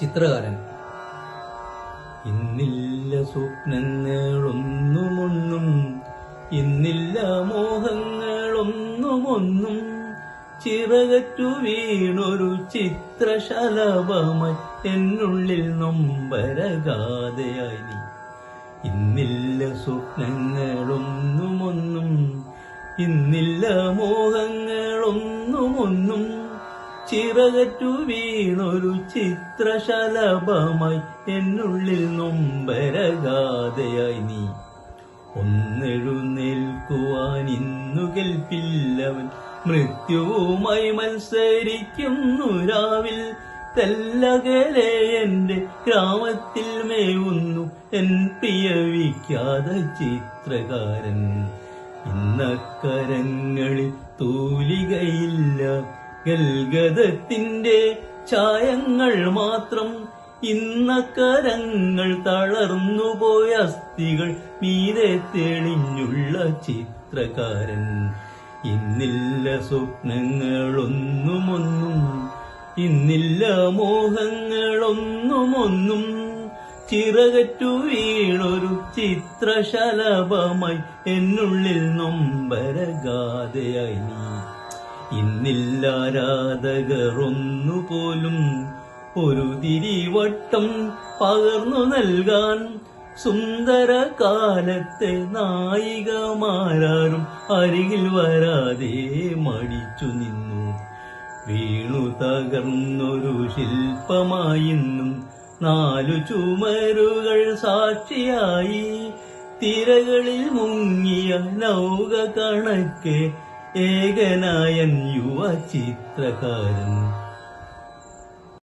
ചിത്രകാരൻ. ഇന്നില്ല സ്വപ്നങ്ങളൊന്നുമൊന്നും, ഇന്നില്ല മോഹങ്ങളൊന്നുമൊന്നും, ചിറകറ്റു വീണൊരു ചിത്രശലഭമായി എന്നുള്ളിൽ നൊമ്പരഗാഥയായി നീ. ഇന്നില്ല സ്വപ്നങ്ങളൊന്നുമൊന്നും, ഇന്നില്ല മോഹങ്ങളൊന്നുമൊന്നും, ചിറകറ്റു വീണൊരു ചിത്രശലഭമായി എന്നുള്ളിൽ നൊമ്പരഗാഥയായി നീ. ഒന്നെഴുന്നേൽക്കുവാൻ ഇന്നു കെൽപ്പില്ലവൻ, മൃത്യുവുമായി മത്സരിക്കുന്നു രാവിൽ. തെല്ലകലെ എന്റെ ഗ്രാമത്തിൽ മേവുന്നു എൻ പ്രിയ വിഖ്യാത ചിത്രകാരൻ. ഇന്നക്കരങ്ങളിൽ തൂലികയില്ല, ഗൽഗതത്തിന്റെ ഛായങ്ങൾ മാത്രം. ഇന്നക്കരങ്ങൾ തളർന്നുപോയ അസ്ഥികൾ മീതെ തെളിഞ്ഞുള്ള ചിത്രകാരൻ. ഇന്നില്ല സ്വപ്നങ്ങളൊന്നുമൊന്നും, ഇന്നില്ല മോഹങ്ങളൊന്നുമൊന്നും, ചിറകറ്റു വീണൊരു ചിത്രശലഭമായി എന്നുള്ളിൽ നൊമ്പരഗാഥയായി നീ. ഇന്നില്ല ആരാധകർ ഒന്നുപോലും, ഒരു തിരിവട്ടം പകർന്നു നൽകാൻ. സുന്ദര കാലത്തെ നായികമാരും അരികിൽ വരാതെ മടിച്ചു നിന്നു. വീണു തകർന്നൊരു ശില്പമായിന്നും നാലു ചുമരുകൾ സാക്ഷിയായി. തിരകളിൽ മുങ്ങിയ നൗക കണക്കെ ഏകനായൻ യുവ ചിത്രകാരൻ.